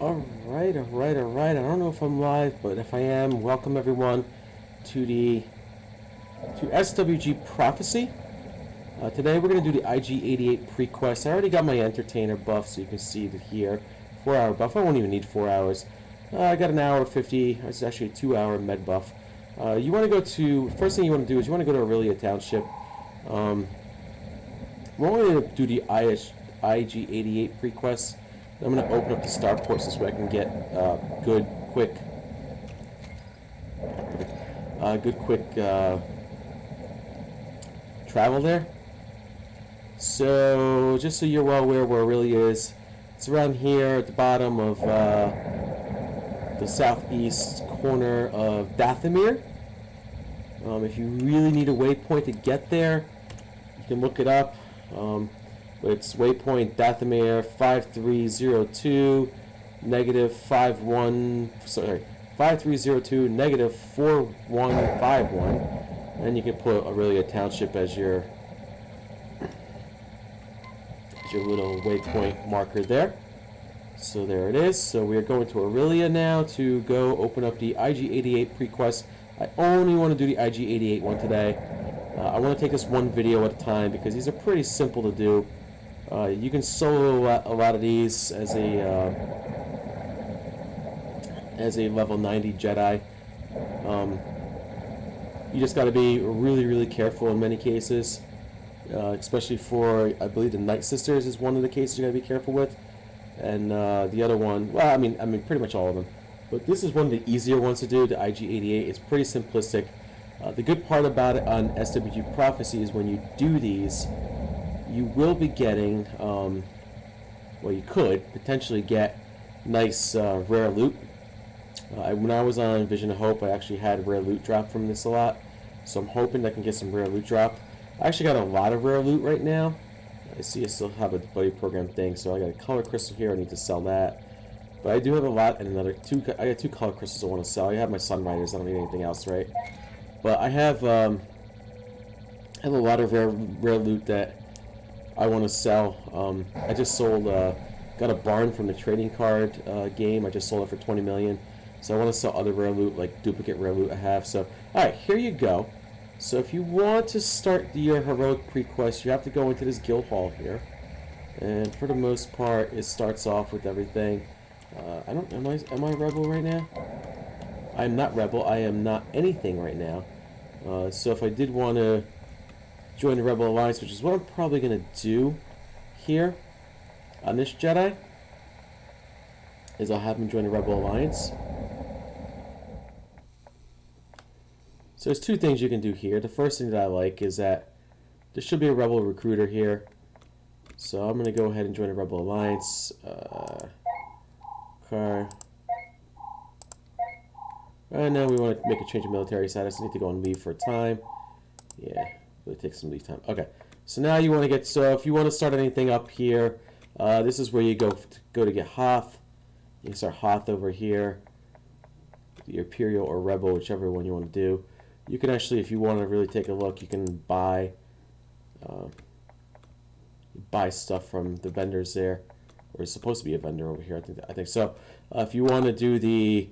Alright. I don't know if I'm live, but if I am, welcome everyone to SWG Prophecy. Today we're going to do the IG-88 pre-quest. I already got my entertainer buff, so you can see it here. 4-hour buff. I won't even need 4 hours. I got an hour 50. It's actually a 2-hour med buff. You want to go to, first thing you want to do is you want to go to Aurilia Township. We're only going to do the IG-88 pre-quest. I'm going to open up the starport so I can get good, quick travel there. So, just so you're well aware where it really is, it's around here at the bottom of the southeast corner of Dathomir. If you really need a waypoint to get there, you can look it up. It's waypoint Dathomir 5302 negative 5302 negative 4151, and you can put Aurilia Township as your little waypoint marker there. So there it is. So we are going to Aurilia now to go open up the IG-88 pre-quest. I only want to do the IG-88 one today. I want to take this one video at a time because these are pretty simple to do. You can solo a lot of these as a level 90 Jedi. You just got to be really, really careful in many cases, especially for, I believe, the Night Sisters is one of the cases you got to be careful with, and the other one, well, I mean, pretty much all of them. But this is one of the easier ones to do. The IG-88 is pretty simplistic. The good part about it on SWG Prophecy is when you do these, you will be getting, well, you could potentially get nice rare loot. When I was on Vision of Hope, I actually had rare loot drop from this a lot, so I'm hoping I can get some rare loot drop. I actually got a lot of rare loot right now. I see I still have a buddy program thing, so I got a color crystal here. I need to sell that, but I do have a lot and another two. I got 2 color crystals I want to sell. I have my Sun Riders. I don't need anything else, right? But I have a lot of rare loot that I want to sell. I just sold, got a barn from the trading card game. I just sold it for 20 million. So I want to sell other rare loot, like duplicate rare loot I have. So, alright, here you go. So if you want to start your heroic pre-quest, you have to go into this guild hall here. And for the most part, it starts off with everything. Am I rebel right now? I am not rebel. I am not anything right now. So if I did want to join the Rebel Alliance, which is what I'm probably going to do here on this Jedi, is I'll have him join the Rebel Alliance. So there's 2 things you can do here. The first thing that I like is that there should be a Rebel recruiter here. So I'm going to go ahead and join the Rebel Alliance. Okay. And now we want to make a change of military status. I need to go and leave for a time. Yeah, really take some leave time. Okay, so now you want to get, so if you want to start anything up here, this is where you go to get Hoth. You can start Hoth over here, the Imperial or Rebel, whichever one you want to do. You can actually, if you want to really take a look, you can buy stuff from the vendors there, or it's supposed to be a vendor over here. I think so. If you want to do the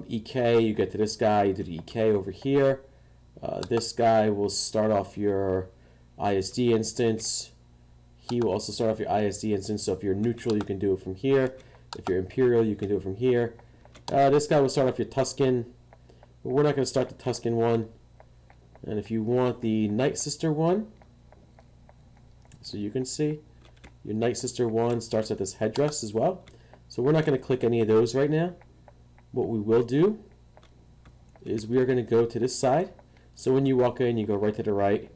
EK, you get to this guy, you do the EK over here. This guy will start off your ISD instance. He will also start off your ISD instance, so if you're neutral, you can do it from here. If you're Imperial, you can do it from here. This guy will start off your Tusken, but we're not going to start the Tusken one. And if you want the Night Sister one, so you can see, your Night Sister one starts at this headdress as well. So we're not going to click any of those right now. What we will do is we are going to go to this side. So when you walk in, you go right to the right,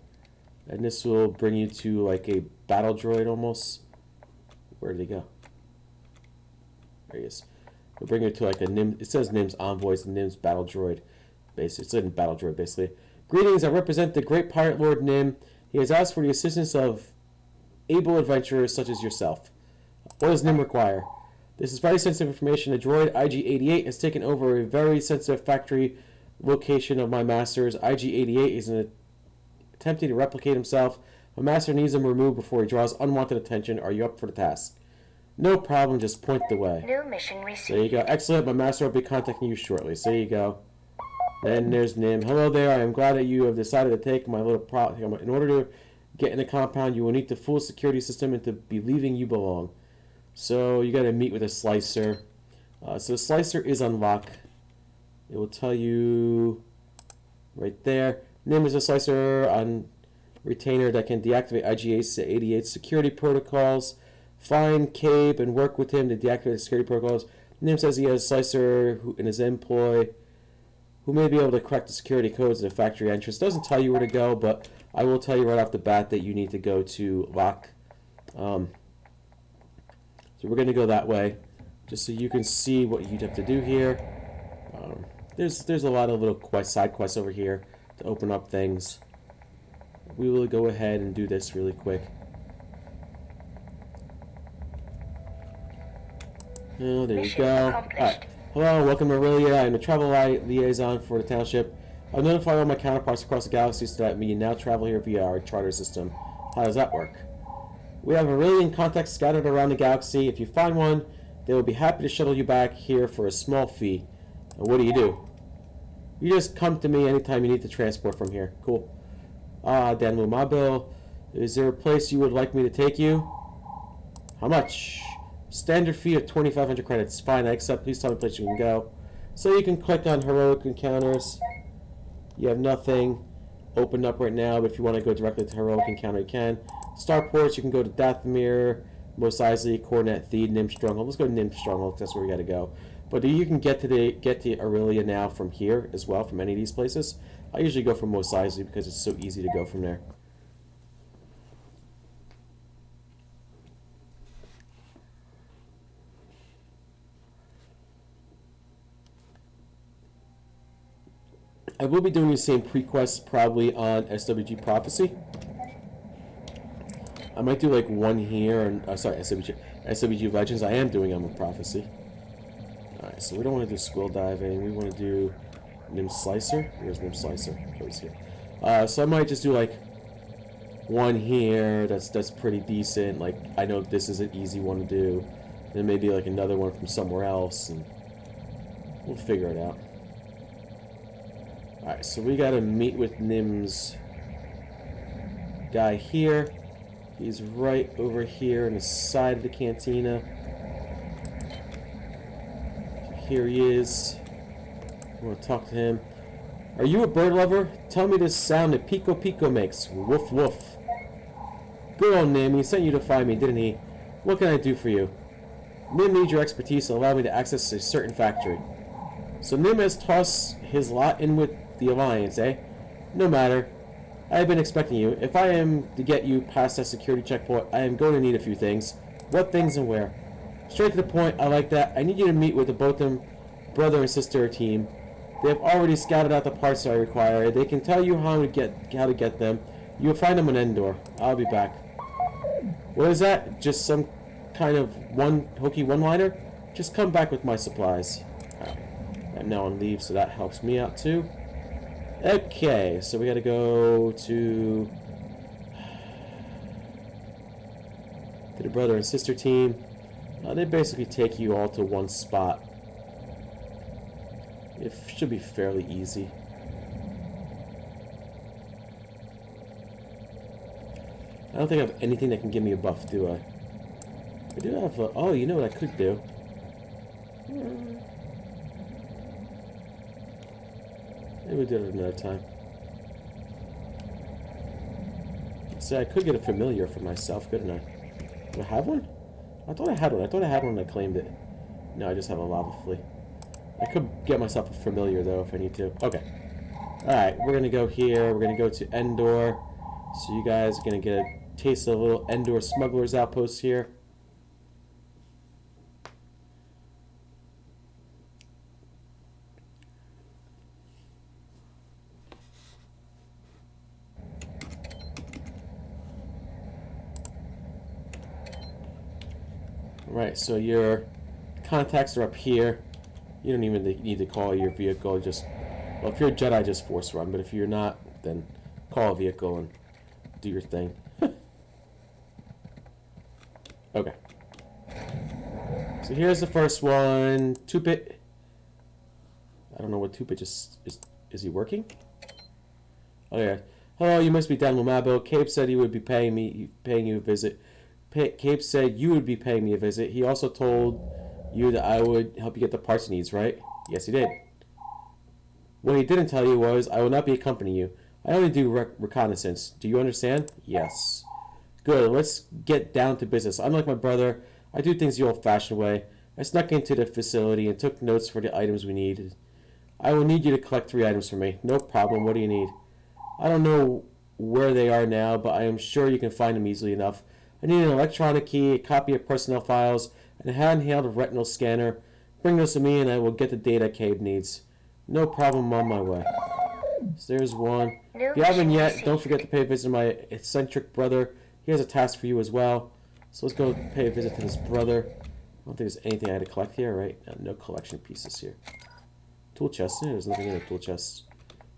and this will bring you to like a battle droid almost. Where did he go? There he is. It'll bring you to like a Nim. It says Nim's envoys, Nim's battle droid. Basically, it's in battle droid basically. Greetings, I represent the great pirate lord Nim. He has asked for the assistance of able adventurers such as yourself. What does Nim require? This is very sensitive information. The droid IG-88 has taken over a very sensitive factory location of my master's. IG-88 is attempting to replicate himself. My master needs him removed before he draws unwanted attention. Are you up for the task? No problem, just point the way. New mission received. There you go. Excellent, my master will be contacting you shortly. So there you go. Then there's Nim. Hello there, I am glad that you have decided to take my little in order to get in the compound, you will need the full security system and to believing you belong. So you gotta meet with a slicer. So the slicer is on lock. It will tell you right there. Nim is a slicer on retainer that can deactivate IG-88 security protocols. Find Cabe and work with him to deactivate the security protocols. Nim says he has a slicer in his employ who may be able to crack the security codes at the factory entrance. Doesn't tell you where to go, but I will tell you right off the bat that you need to go to lock. So we're going to go that way, just so you can see what you'd have to do here. There's a lot of little side quests over here to open up things. We will go ahead and do this really quick. Oh, there you go. Alright. Hello, welcome to Aurilia. I'm the travel liaison for the township. I've notified all my counterparts across the galaxy so that we can now travel here via our charter system. How does that work? We have Aurelian contacts scattered around the galaxy. If you find one, they will be happy to shuttle you back here for a small fee. And what do? You just come to me anytime you need to transport from here. Cool. Dan Mumabil, is there a place you would like me to take you? How much? Standard fee of 2,500 credits. Fine, I accept. Please tell me a place you can go. So you can click on heroic encounters. You have nothing opened up right now, but if you want to go directly to heroic encounter, you can. Starports, you can go to Dathomir, Mos Eisley, Coronet, Theed, Nim Stronghold. Let's go to Nim Stronghold. That's where we got to go. But you can get to Aurilia now from here as well, from any of these places. I usually go from Mos Eisley because it's so easy to go from there. I will be doing the same pre-quests probably on SWG Prophecy. I might do like one here, and SWG Legends. I am doing them with Prophecy. Alright, so we don't want to do squill diving. We want to do Nim Slicer. Where's Nim Slicer? Oh, he's here. So I might just do like one here. That's pretty decent. Like I know this is an easy one to do. Then maybe like another one from somewhere else, and we'll figure it out. Alright, so we gotta meet with Nim's guy here. He's right over here on the side of the cantina. Here he is. I want to talk to him. Are you a bird lover? Tell me this sound that Pico Pico makes. Woof woof. Good old Nim, he sent you to find me, didn't he? What can I do for you? Nim needs your expertise to allow me to access a certain factory. So Nim has tossed his lot in with the Alliance, eh? No matter. I have been expecting you. If I am to get you past that security checkpoint, I am going to need a few things. What things and where? Straight to the point, I like that. I need you to meet with the Botham brother and sister team. They have already scouted out the parts that I require. They can tell you how to get them. You will find them on Endor. I'll be back. What is that? Just some kind of hokey one-liner? Just come back with my supplies. Alright. I'm now on leave, so that helps me out too. Okay, so we gotta go to the brother and sister team. They basically take you all to one spot. It should be fairly easy. I don't think I have anything that can give me a buff, do I? I do have a... Oh, you know what I could do? Maybe we'll do it another time. See, I could get a familiar for myself, couldn't I? Do I have one? I thought I had one. I thought I had one when I claimed it. No, I just have a lava flea. I could get myself a familiar, though, if I need to. Okay. Alright, we're going to go here. We're going to go to Endor. So you guys are going to get a taste of a little Endor Smuggler's Outpost here. Right, so your contacts are up here. You don't even need to call your vehicle. Just, well, if you're a Jedi, just force run. But if you're not, then call a vehicle and do your thing. Okay. So here's the first one. Two-bit. I don't know what two-bit is he working? Oh yeah. Hello, you must be Dan Lumabo. Cape said he would be paying you a visit. Cape said you would be paying me a visit. He also told you that I would help you get the parts he needs, right? Yes, he did. What he didn't tell you was I will not be accompanying you. I only do reconnaissance. Do you understand? Yes. Good. Let's get down to business. Unlike my brother, I do things the old-fashioned way. I snuck into the facility and took notes for the items we need. I will need you to collect 3 items for me. No problem. What do you need? I don't know where they are now, but I am sure you can find them easily enough. I need an electronic key, a copy of personnel files, and a handheld retinal scanner. Bring those to me and I will get the data Cabe needs. No problem, on my way. So there's one. If you haven't yet, don't forget to pay a visit to my eccentric brother. He has a task for you as well. So let's go pay a visit to his brother. I don't think there's anything I had to collect here, right? No collection pieces here. Tool chest. There's nothing in a tool chest.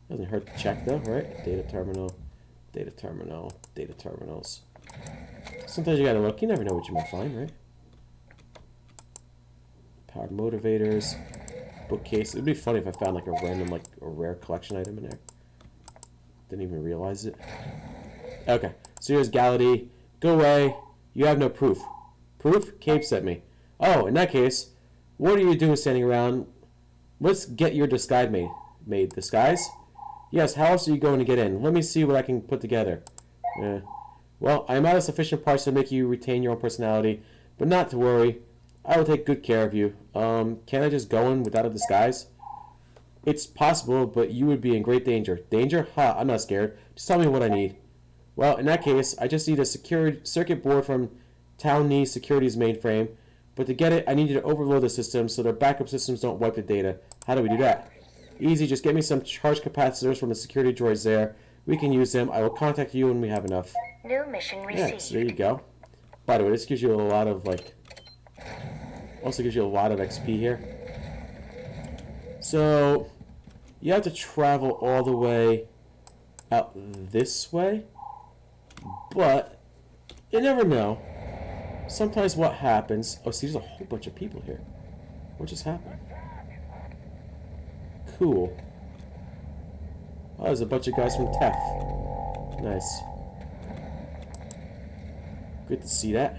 Doesn't hurt to check though, right? Data terminal, data terminal, data terminals. Sometimes you gotta look. You never know what you might find, right? Powered motivators, bookcase. It'd be funny if I found like a random, like a rare collection item in there. Didn't even realize it. Okay, so here's Galladay. Go away. You have no proof. Proof? Cape sent me. Oh, in that case, what are you doing standing around? Let's get your disguise made. Disguise? Yes, how else are you going to get in? Let me see what I can put together. Well, I am out of sufficient parts to make you retain your own personality, but not to worry. I will take good care of you. Can I just go in without a disguise? It's possible, but you would be in great danger. Danger? Ha, I'm not scared. Just tell me what I need. Well, in that case, I just need a circuit board from Towney Security's mainframe, but to get it, I need you to overload the system so their backup systems don't wipe the data. How do we do that? Easy, just get me some charge capacitors from the security droids there. We can use them. I will contact you when we have enough. New mission received. Yeah, so there you go. By the way, this gives you a lot of, like... Also gives you a lot of XP here. So, you have to travel all the way out this way. But, you never know. Sometimes what happens... Oh, see, there's a whole bunch of people here. What just happened? Cool. Oh, there's a bunch of guys from TEF. Nice. Good to see that.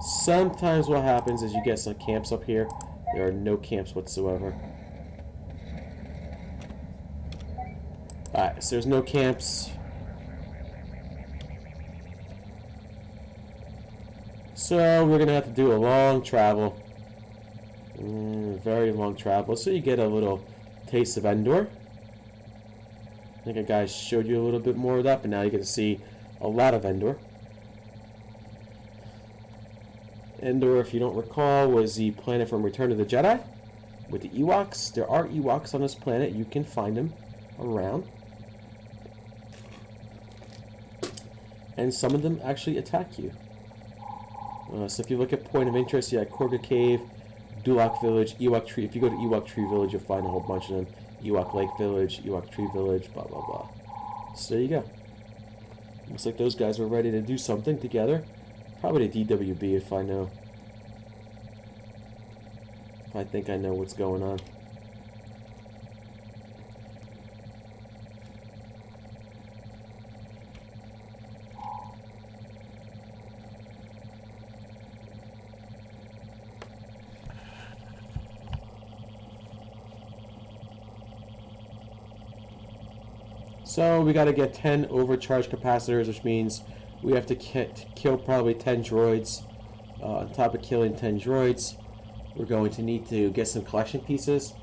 Sometimes what happens is you get some camps up here. There are no camps whatsoever. Alright, so there's no camps. So we're going to have to do a long travel. Very long travel. So you get a little taste of Endor. I think a guy showed you a little bit more of that, but now you get to see a lot of Endor. Endor, if you don't recall, was the planet from Return of the Jedi with the Ewoks. There are Ewoks on this planet. You can find them around. And some of them actually attack you. So if you look at point of interest, you have Korga Cave, Dulak Village, Ewok Tree. If you go to Ewok Tree Village, you'll find a whole bunch of them. Ewok Lake Village, Ewok Tree Village, blah, blah, blah. So there you go. Looks like those guys were ready to do something together. Probably the DWB if I know. If I think I know what's going on. So we got to get 10 overcharged capacitors, which means we have to kill probably 10 droids. On top of killing 10 droids, we're going to need to get some collection pieces.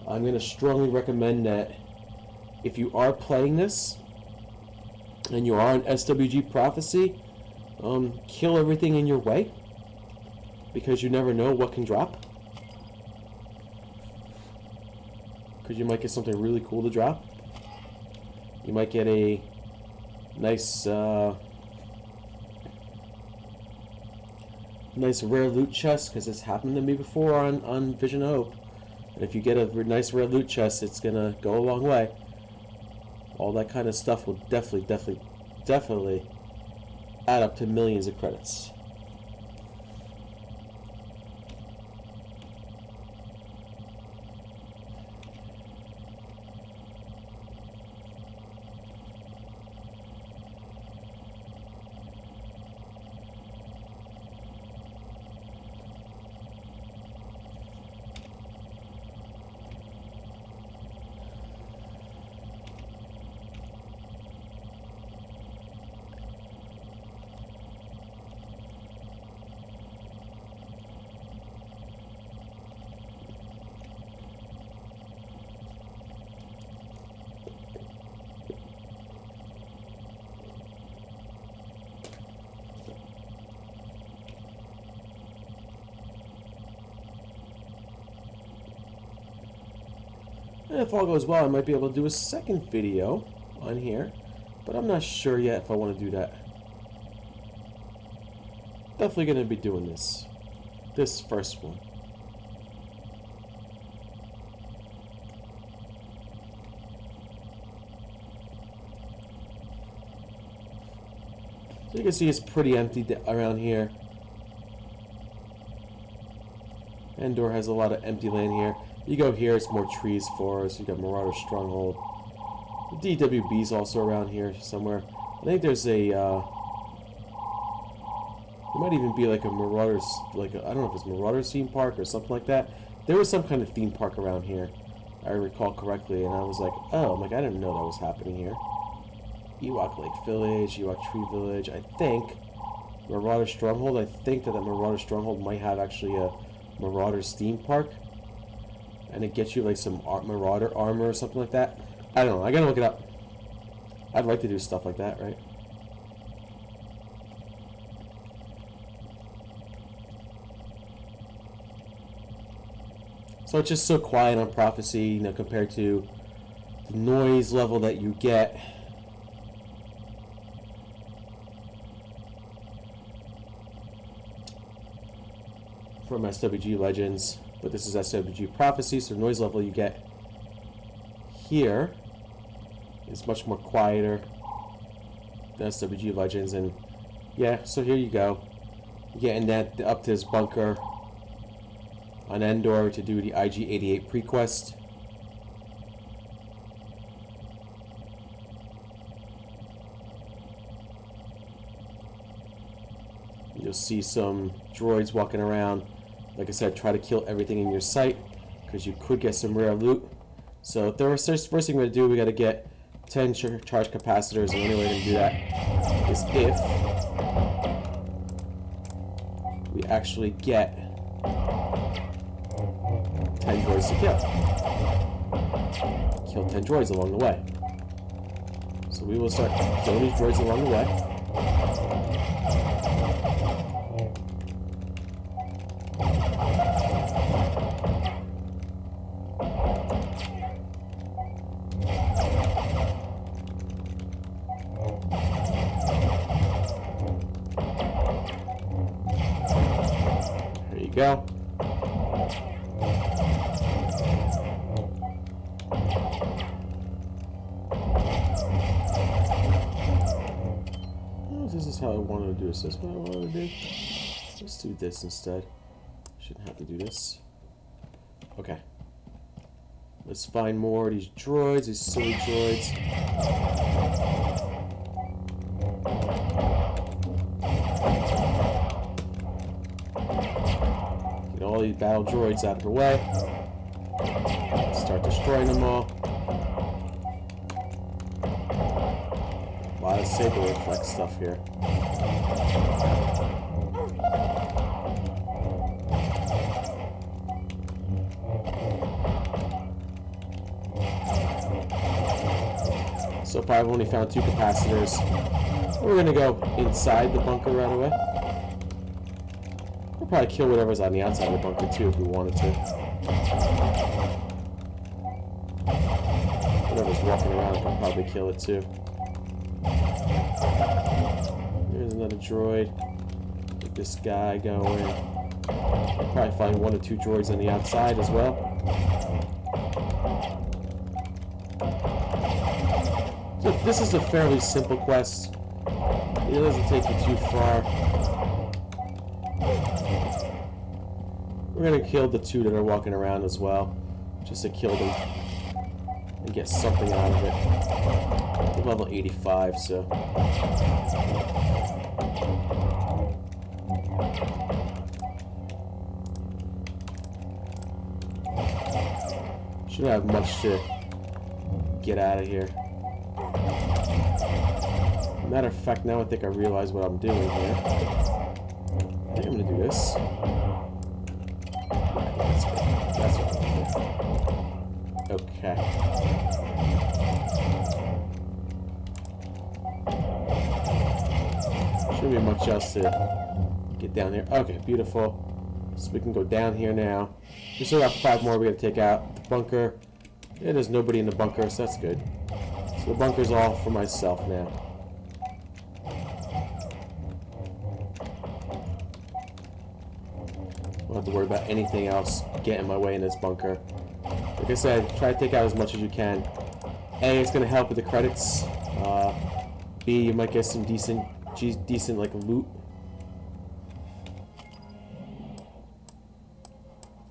I'm going to strongly recommend that if you are playing this and you are on SWG Prophecy, kill everything in your way, because you never know what can drop. Because you might get something really cool to drop. You might get a nice nice rare loot chest, because it's happened to me before on Vision of Hope. And if you get a nice rare loot chest, it's gonna go a long way. All that kind of stuff will definitely add up to millions of credits. And if all goes well, I might be able to do a second video on here, but I'm not sure yet if I want to do that. Definitely going to be doing this first one. So you can see it's pretty empty around here. Endor has a lot of empty land here. You go here, it's more trees, forest. You got Marauder Stronghold. The DWB's also around here somewhere. I think there's a. There might even be like a Marauders, I don't know if it's Marauders theme park or something like that. There was some kind of theme park around here, I recall correctly, and I was like, oh, I didn't know that was happening here. Ewok Lake Village, Ewok Tree Village. I think Marauder Stronghold. I think that Marauder Stronghold might have actually a Marauders theme park, and it gets you like some Marauder armor or something like that. I don't know. I gotta look it up. I'd like to do stuff like that, right? So it's just so quiet on Prophecy, you know, compared to the noise level that you get from SWG Legends, but this is SWG Prophecy, so the noise level you get here is much more quieter than SWG Legends. And yeah, so here you go. You're getting that up to this bunker on Endor to do the IG-88 pre-quest. You'll see some droids walking around. Like I said, try to kill everything in your sight, because you could get some rare loot. So the first thing we're going to do, we got to get 10 charge capacitors, and the only way to do that is if we actually get 10 droids to kill. Kill 10 droids along the way. So we will start killing these droids along the way. Go. Oh, this is how I wanted to do. Is this what I wanted to do? Let's do this instead. Shouldn't have to do this. Okay. Let's find more of these droids, these silly droids. All these battle droids out of the way. Start destroying them all. A lot of saber reflex stuff here. So far I've only found 2 capacitors. We're gonna go inside the bunker right away. We'll probably kill whatever's on the outside of the bunker too if we wanted to. Whatever's walking around, I can probably kill it too. Here's another droid. Get this guy going. I'll probably find 1 or 2 droids on the outside as well. So this is a fairly simple quest. It doesn't take you too far. We're gonna kill the 2 that are walking around as well, just to kill them and get something out of it. We're level 85, so shouldn't have much to get out of here. Matter of fact, now I think I realize what I'm doing here. I think I'm gonna do this. That's what I'm doing. Okay. Shouldn't be much else to get down here. Okay, beautiful. So we can go down here now. We still got 5 more we gotta take out. The bunker Yeah, there's nobody in the bunker, so that's good. So the bunker's all for myself now. Don't have to worry about anything else getting in my way in this bunker. Like I said, try to take out as much as you can. A, it's going to help with the credits. B, you might get some decent like loot.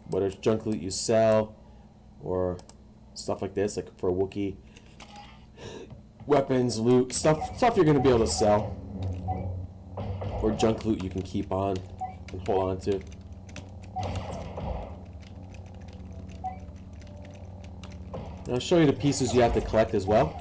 Whether it's junk loot you sell, or stuff like this, like for a Wookiee. Weapons, loot, stuff you're going to be able to sell. Or junk loot you can keep on and hold on to. I'll show you the pieces you have to collect as well.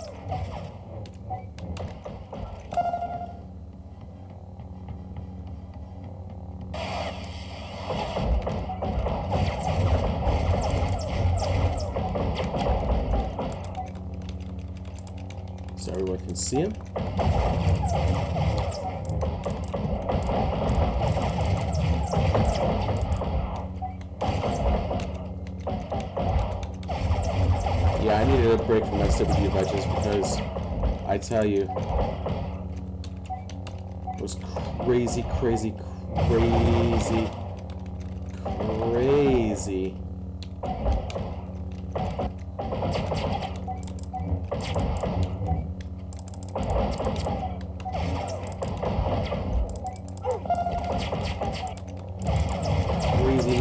So everyone can see him. Yeah, I needed a break from my SWG badges because I tell you, it was crazy. Crazy. Crazy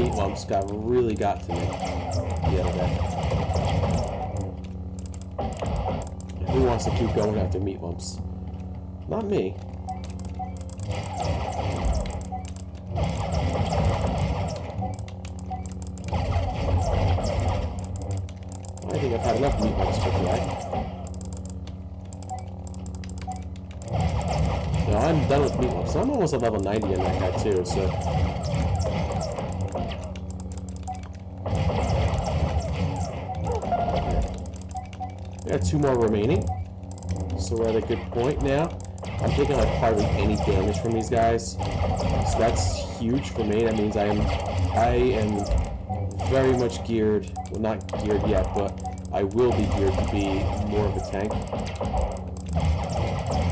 meat lumps really got to me the other day. Who wants to keep going after meat lumps? Not me. I think I've had enough meat lumps for today. No, I'm done with meat lumps. I'm almost at level 90 in that guy too, so... We got 2 more remaining, so we're at a good point now. I'm taking like hardly any damage from these guys, so that's huge for me. That means I am very much geared. Well, not geared yet, but I will be geared to be more of a tank. At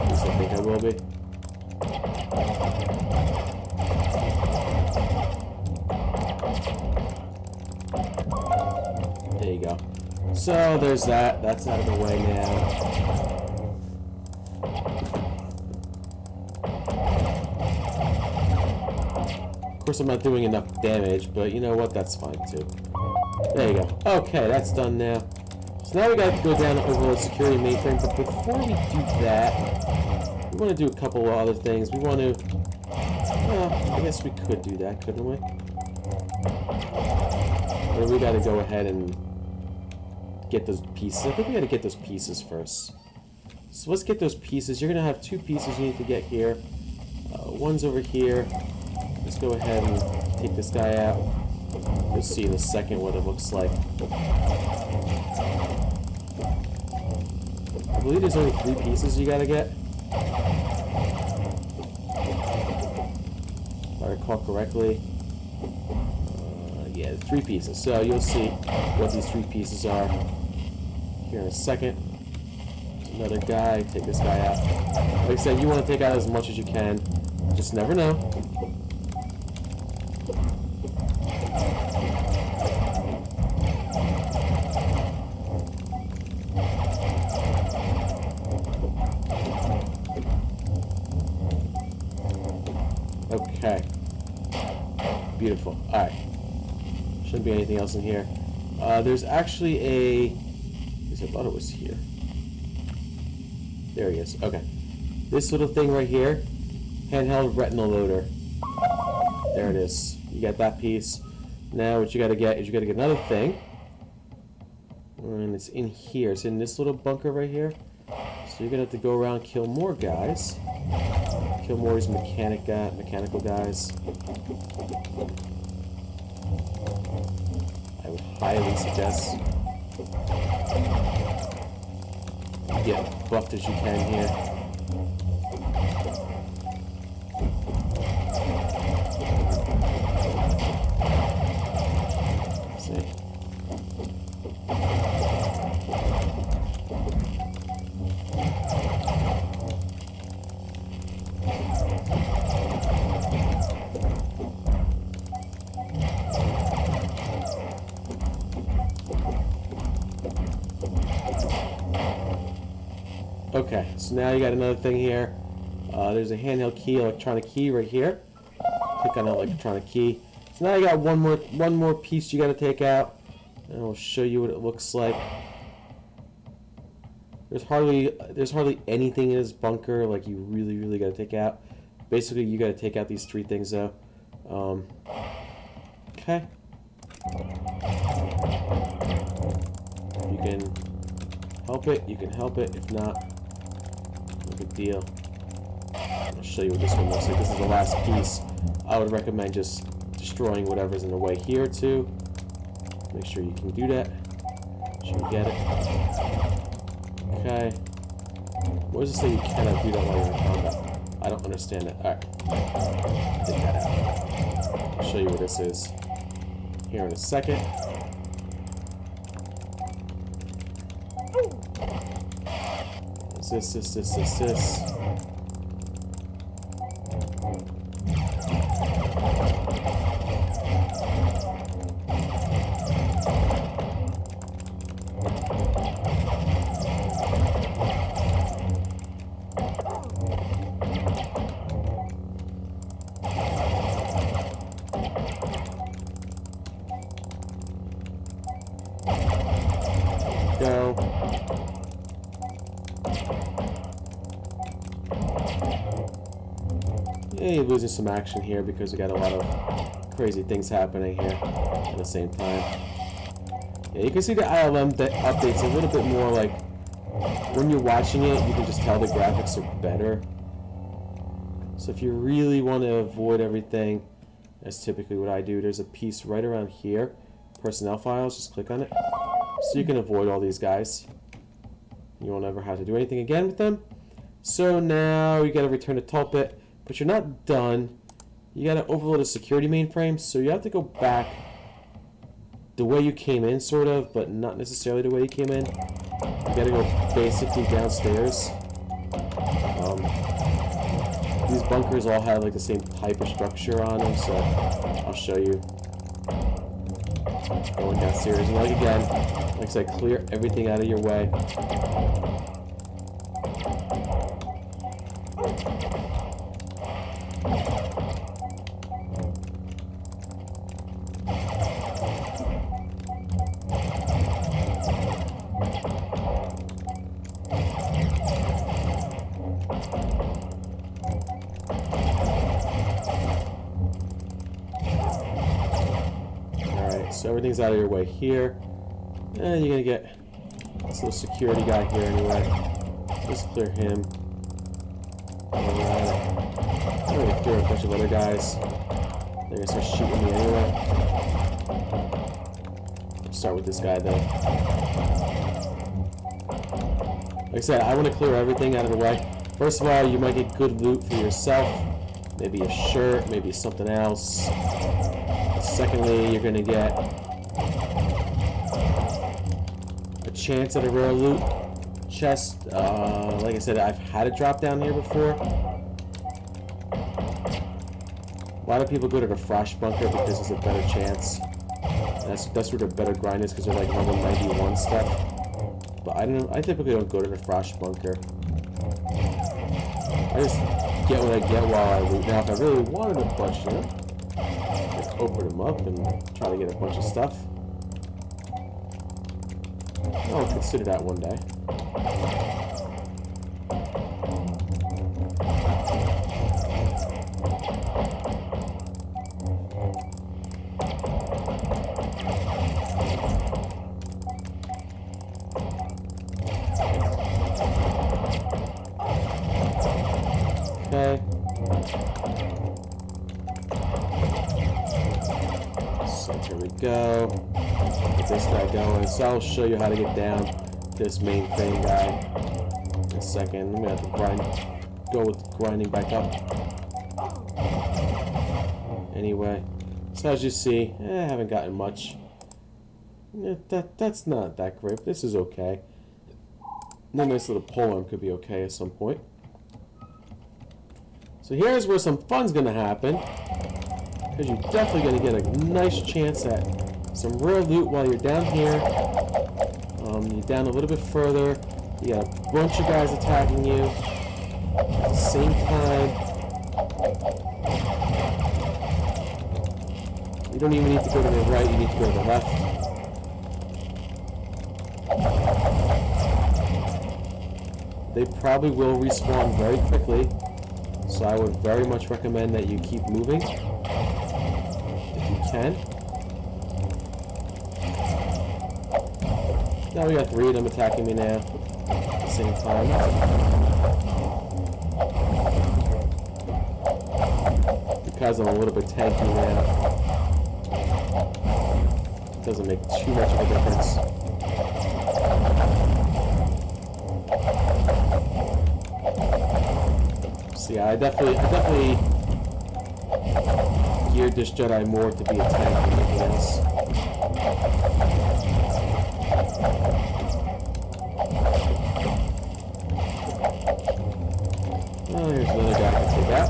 least I think I will be. There you go. So there's that. That's out of the way now. Of course, I'm not doing enough damage, but you know what? That's fine too. There you go. Okay, that's done now. So now we got to go down to overload security mainframe. But before we do that, we want to do a couple of other things. We want to. Well, I guess we could do that, couldn't we? Or we got to go ahead and get those pieces. I think we got to get those pieces first. So let's get those pieces. You're going to have 2 pieces you need to get here. One's over here. Let's go ahead and take this guy out. You'll see in a second what it looks like. I believe there's only 3 pieces you got to get. If I recall correctly. Yeah, 3 pieces. So you'll see what these 3 pieces are here in a second. There's another guy. Take this guy out. Like I said, you want to take out as much as you can. Just never know. Okay. Beautiful. Alright. Shouldn't be anything else in here. There's actually a... I thought it was here. There he is. Okay. This little thing right here. Handheld retinal loader. There it is. You got that piece. Now what you gotta get is you gotta get another thing. And it's in here. It's in this little bunker right here. So you're gonna have to go around, kill more guys. Kill more of these mechanical guys. I would highly suggest you get buffed as you can here. Okay, so now you got another thing here. There's a handheld key, electronic key right here. Click on the electronic key. So now you got one more piece you got to take out, and I'll show you what it looks like. There's hardly anything in this bunker like you really got to take out. Basically, you got to take out these three things though. Okay. You can help it. You can help it. If not, no big deal. I'll show you what this one looks like. This is the last piece. I would recommend just destroying whatever's in the way here too. Make sure you can do that. Make sure you get it. Okay. What does it say you cannot do that while you're in combat? I don't understand it. Alright. Take that out. I'll show you what this is here in a second. This. Go. Yeah, you're losing some action here because we got a lot of crazy things happening here at the same time. Yeah, you can see the ILM updates a little bit more like when you're watching it, you can just tell the graphics are better. So if you really want to avoid everything, that's typically what I do. There's a piece right around here, personnel files, just click on it. So you can avoid all these guys. You won't ever have to do anything again with them. So now you got to return the toolkit, but you're not done. You got to overload a security mainframe, so you have to go back the way you came in, sort of, but not necessarily the way you came in. You got to go basically downstairs. These bunkers all have like the same type of structure on them, so I'll show you. Going downstairs, and like again, like I said, clear everything out of your way. So everything's out of your way here. And you're going to get this little security guy here anyway. Just clear him. Alright. I'm going to clear a bunch of other guys. They're going to start shooting me anyway. I'll start with this guy though. Like I said, I want to clear everything out of the way. First of all, you might get good loot for yourself. Maybe a shirt, maybe something else. Secondly, you're going to get a chance at a rare loot chest. Like I said, I've had it drop down here before. A lot of people go to the Frost Bunker because it's a better chance. That's where the better grind is because they're like level 91 stuff. But I typically don't go to the Frost Bunker. I just get what I get while I loot. Now, if I really wanted a bunch, you know, open them up and try to get a bunch of stuff. I'll consider that one day. Okay. So here we go. Get this guy going. So I'll show you how to get down to this mainframe guy in a second. I'm gonna have to go with grinding back up. Anyway, so as you see, I haven't gotten much. That's not that great. But this is okay. And a nice little polearm could be okay at some point. So here's where some fun's gonna happen, because you're definitely gonna get a nice chance at some real loot while you're down here. You're down a little bit further. You got a bunch of guys attacking you at the same time. You don't even need to go to the right, you need to go to the left. They probably will respawn very quickly, so I would very much recommend that you keep moving if you can. Now we got 3 of them attacking me now at the same time. Because I'm a little bit tanky now, it doesn't make too much of a difference. So yeah, I definitely geared this Jedi more to be a tank than anything else. Oh, here's another guy I can take out.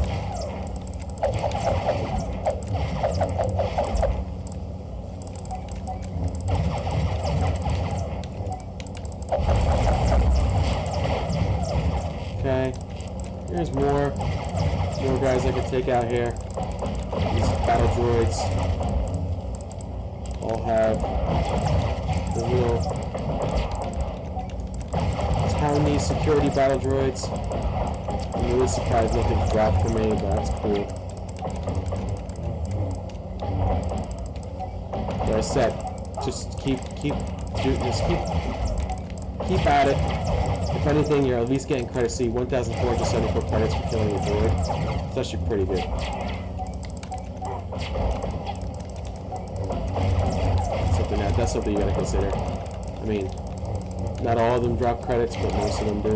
Okay, here's more guys I can take out here. These battle droids all have the little towny security battle droids. I'm really surprised nothing's dropped for me, but that's cool. Like I said, just keep shooting, just keep at it. If anything, you're at least getting credits. See, 1,474 credits for killing a droid. It's actually pretty good. That's something you gotta consider. I mean, not all of them drop credits, but most of them do.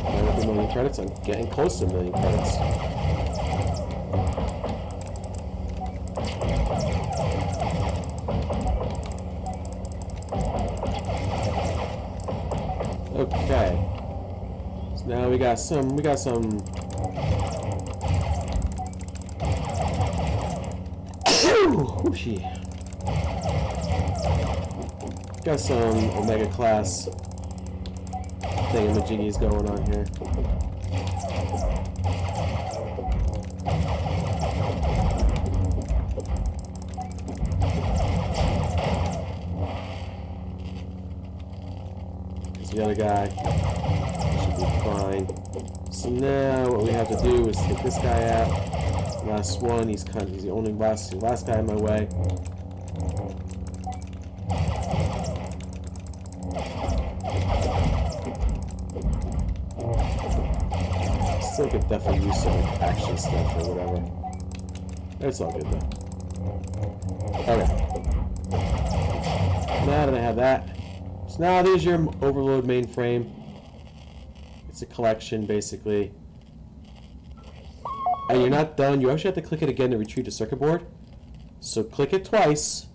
Now with a million credits, I'm getting close to a million credits. Okay. So now we got some whooshy. Got some Omega class thingamajiggies going on here. The other guy should be fine. So now what we have to do is take this guy out. Last one, he's the only last guy in my way. Still could definitely use some action stuff or whatever. It's all good though. Okay. Now that I have that. So now there's your overload mainframe. It's a collection basically. And you're not done. You actually have to click it again to retrieve the circuit board. So click it twice.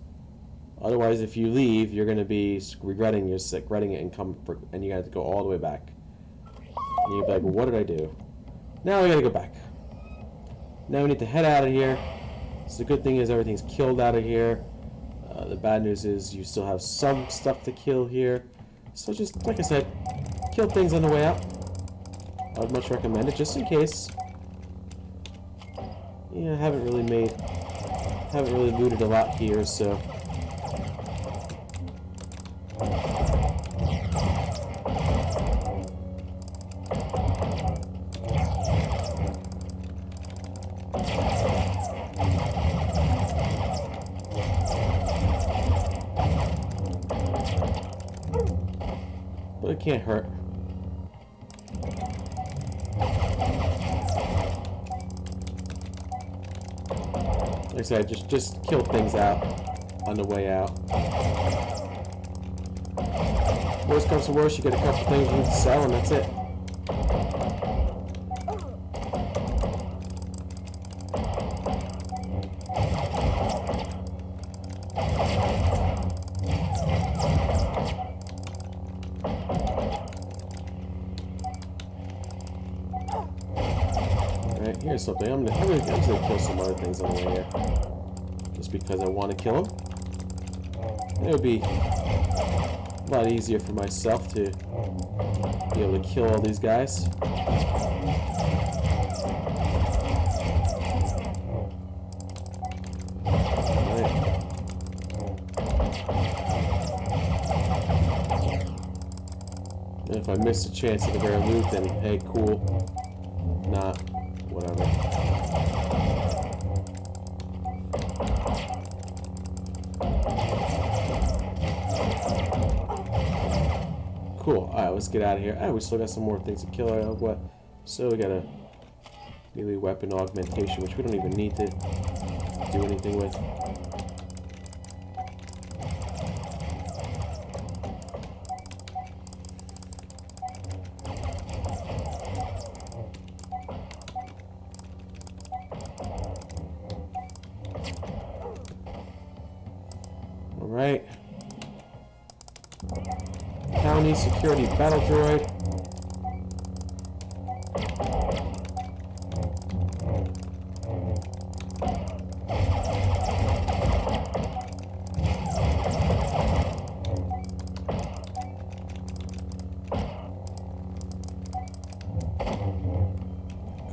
Otherwise, if you leave, you're going to be regretting it and you have to go all the way back. And you'll be like, well, what did I do? Now we got to go back. Now we need to head out of here. So the good thing is everything's killed out of here. The bad news is you still have some stuff to kill here. So just, like I said, kill things on the way out. I would much recommend it, just in case. Yeah, I haven't really looted a lot here, so. But it can't hurt. Like I said, just kill things out on the way out. Worst comes to worst, you get a couple things you need to sell, and that's it. Alright, here's something. I'm gonna kill some other things on the way here. Just because I want to kill them. It would be a lot easier for myself to be able to kill all these guys. And if I miss a chance at the rare loot, then hey, cool. Not, whatever. Cool. Alright, let's get out of here. Alright, we still got some more things to kill. What? So we got a melee weapon augmentation, which we don't even need to do anything with. Alright. County security battle droid.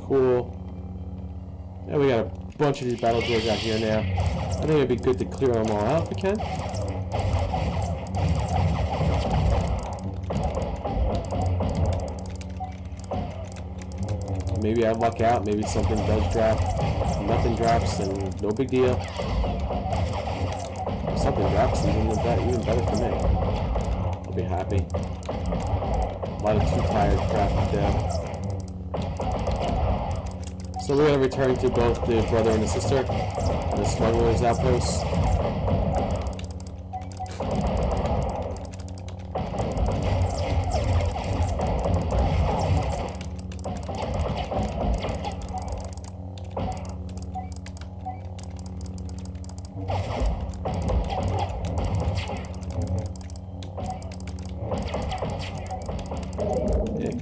Cool. And we got a bunch of these battle droids out here now. I think it'd be good to clear them all out if we can. Maybe I luck out, maybe something does drop. If nothing drops, then no big deal. If something drops, even better for me. I'll be happy. A lot of too tired crap there. So we're going to return to both the brother and the sister on the smuggler's outpost.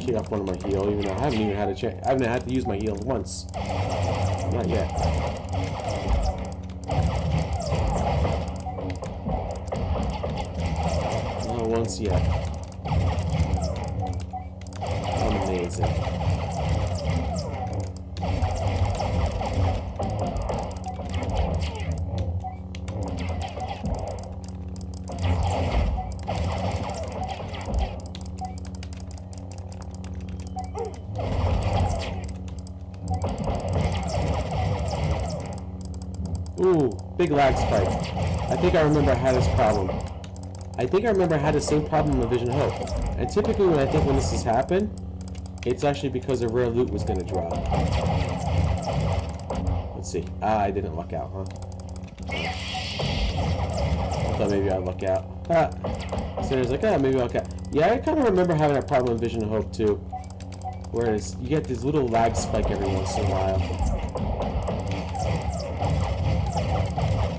Kick off one of my heal, even though I haven't even had a chance. I haven't had to use my heal once. Not yet. Not once yet. Amazing. Ooh, big lag spike. I think I remember I had this problem. I think I remember I had the same problem in Vision of Hope. And typically when this has happened, it's actually because a rare loot was going to drop. Let's see. Ah, I didn't luck out, huh? I thought maybe I'd luck out. Ah. So there's like, maybe I'll luck out. Yeah, I kind of remember having that problem in Vision of Hope too. Whereas you get this little lag spike every once in a while.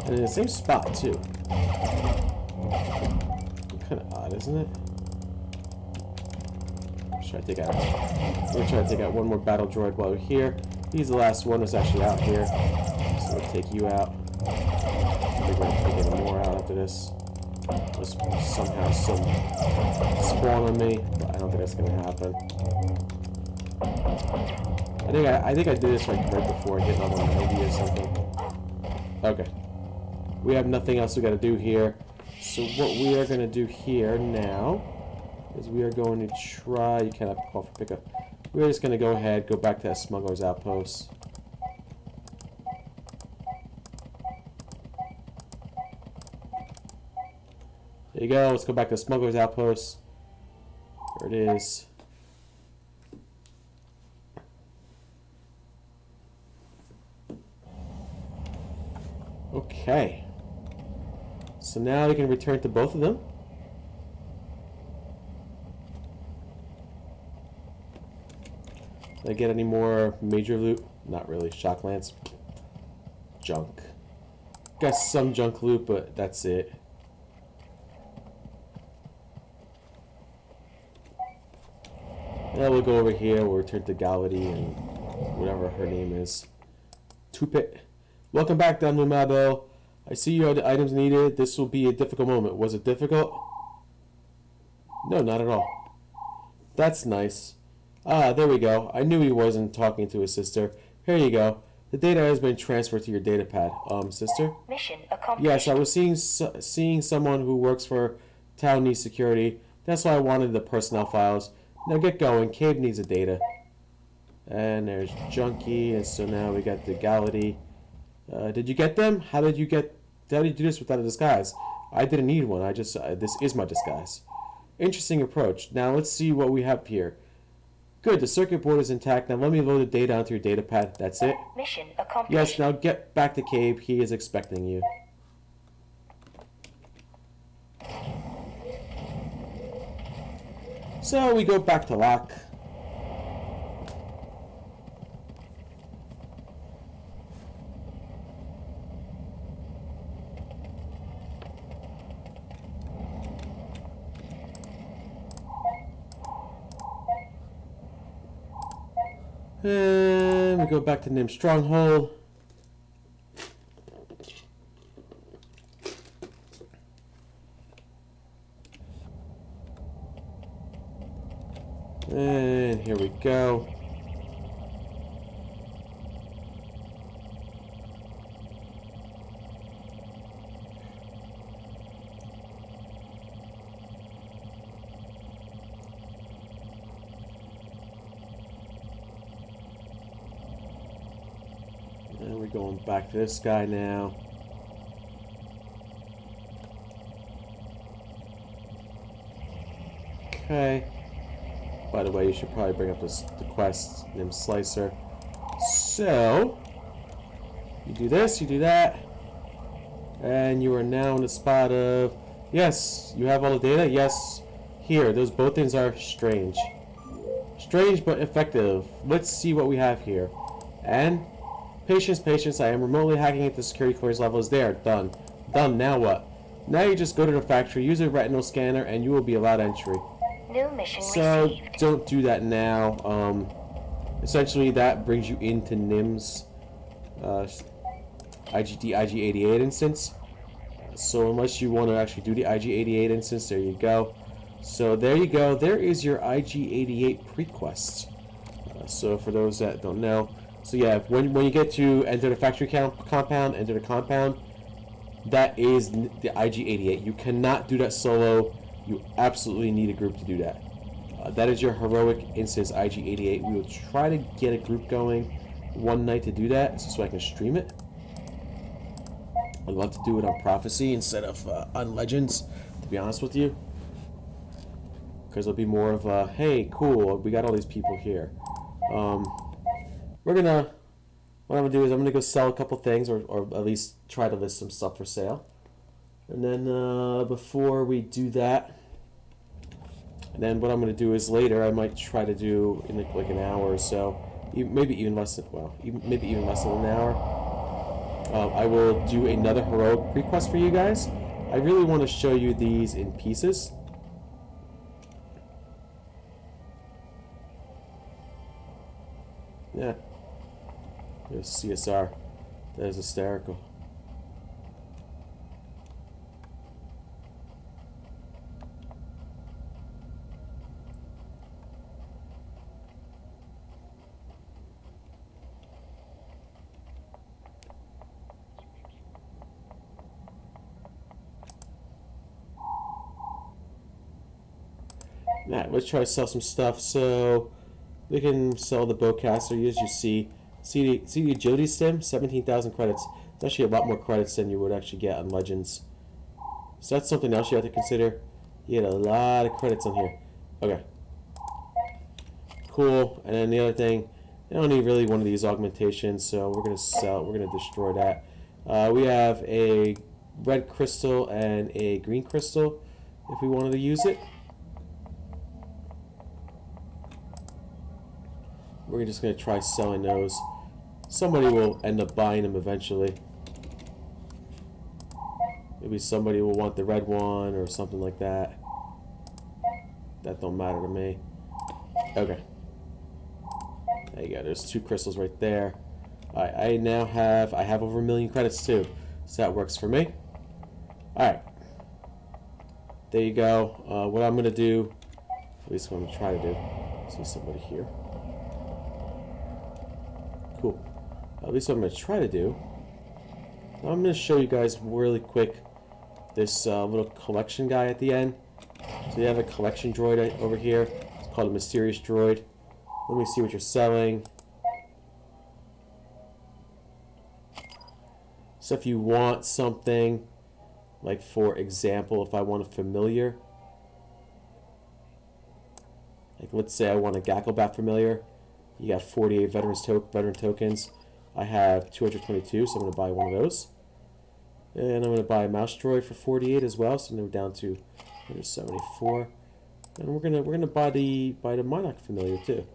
And in the same spot, too. Kind of odd, isn't it? Let's try to take out. We're trying to take out one more battle droid while we're here. He's the last one that's actually out here. So we'll take you out. We're going to take more out after this. There's somehow some spawn on me, but I don't think that's going to happen. I think I did this like right before I hit level 90 or something. Okay. We have nothing else we got to do here. So what we are going to do here now is we are going to try... You cannot call for pickup. We're just going to go ahead, go back to that smuggler's outpost. There you go. Let's go back to the smuggler's outpost. There it is. Okay. So now we can return to both of them. Did I get any more major loot? Not really. Shock lance. Junk. Got some junk loot, but that's it. Now we'll go over here. We'll return to Galvady and whatever her name is. Tupit. Welcome back, Danumabo. I see you have the items needed. This will be a difficult moment. Was it difficult? No, not at all. That's nice. Ah, there we go. I knew he wasn't talking to his sister. Here you go. The data has been transferred to your data pad. Sister? Mission accomplished. Yes, I was seeing someone who works for town needs security. That's why I wanted the personnel files. Now get going. Cave needs the data. And there's Junkie, and so now we got the Gality. Did you get them? How did you do this without a disguise? I didn't need one. This is my disguise. Interesting approach. Now let's see what we have here. Good, the circuit board is intact. Now let me load the data onto your data pad. That's it. Mission accomplished. Yes, now get back to Cave. He is expecting you. So we go back to Locke. And we go back to Nim's stronghold. And here we go. And we're going back to this guy now. Okay. By the way, you should probably bring up the quest named Slicer. So, you do this, you do that, and you are now in the spot of, yes, you have all the data, yes, here, those both things are strange. Strange but effective. Let's see what we have here. And, patience, I am remotely hacking into security clearance levels there, done. Done, now what? Now you just go to the factory, use a retinal scanner, and you will be allowed entry. New mission So, received. don't do that now. Essentially, that brings you into NIM's IG-88 instance. So, unless you want to actually do the IG-88 instance, there you go. So, there you go. There is your IG-88 pre-quest. So, for those that don't know. So, yeah, when you get to enter the factory compound, enter the compound, that is the IG-88. You cannot do that solo. You absolutely need a group to do that. That is your heroic instance IG-88. We will try to get a group going one night to do that, so I can stream it. I'd love to do it on Prophecy instead of on Legends, to be honest with you. Because it'll be more of a, hey, cool, we got all these people here. What I'm gonna do is I'm gonna go sell a couple things, or at least try to list some stuff for sale. And then before we do that, and then what I'm going to do is later I might try to do in like an hour or so, maybe even less than an hour. I will do another heroic request for you guys. I really want to show you these in pieces. Yeah, there's CSR. That is hysterical. Alright, let's try to sell some stuff. So we can sell the bowcaster. As you see the agility stem, 17,000 credits. It's actually a lot more credits than you would actually get on Legends. So that's something else you have to consider. You get a lot of credits on here. Okay. Cool. And then the other thing, I don't need really one of these augmentations, so we're gonna sell. We're gonna destroy that. We have a red crystal and a green crystal if we wanted to use it. We're just going to try selling those. Somebody will end up buying them eventually. Maybe somebody will want the red one or something like that. That don't matter to me. Okay. There you go. There's 2 crystals right there. Alright, I have over 1 million credits too. So that works for me. Alright. There you go. What I'm going to do, at least what I'm going to try to do, see somebody here. Cool. At least what I'm going to try to do, I'm going to show you guys really quick this little collection guy at the end. So you have a collection droid over here. It's called a mysterious droid. Let me see what you're selling. So if you want something, like for example, if I want a familiar, like let's say I want a Gacklebat familiar, you got 48 veteran tokens. I have 222, so I'm going to buy one of those. And I'm going to buy a mouse droid for 48 as well, so now we're down to 174. And we're gonna buy the Monarch familiar too.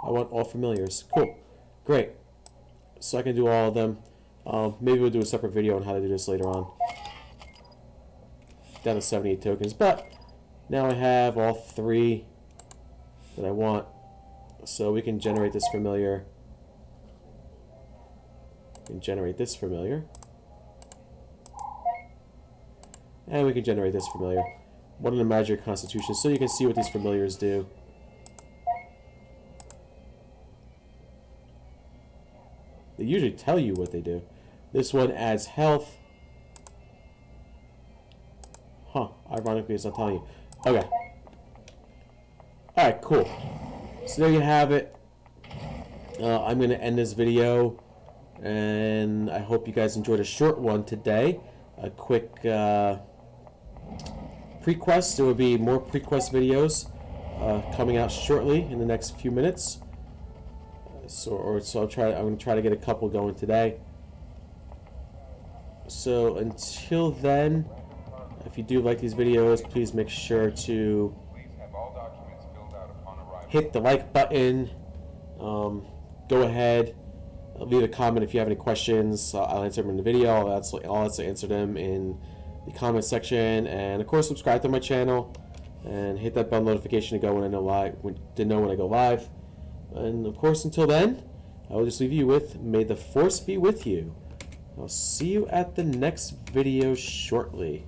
I want all familiars. Cool, great. So I can do all of them. Maybe we'll do a separate video on how to do this later on. Down to 78 tokens, but now I have all 3 that I want. So we can generate this familiar. We can generate this familiar. And we can generate this familiar. One of the Magic Constitutions, so you can see what these familiars do. They usually tell you what they do. This one adds health. Huh, ironically it's not telling you. Okay. Alright, cool. So there you have it. I'm going to end this video. And I hope you guys enjoyed a short one today. A quick pre-quest. There will be more pre-quest videos coming out shortly in the next few minutes. So I'm going to try to get a couple going today. So until then, if you do like these videos, please make sure to hit the like button. Go ahead, leave a comment if you have any questions. I'll answer them in the video. I'll also answer them in the comment section, and of course subscribe to my channel and hit that bell notification to know when I go live. And of course, until then, I will just leave you with, may the Force be with you. I'll see you at the next video shortly.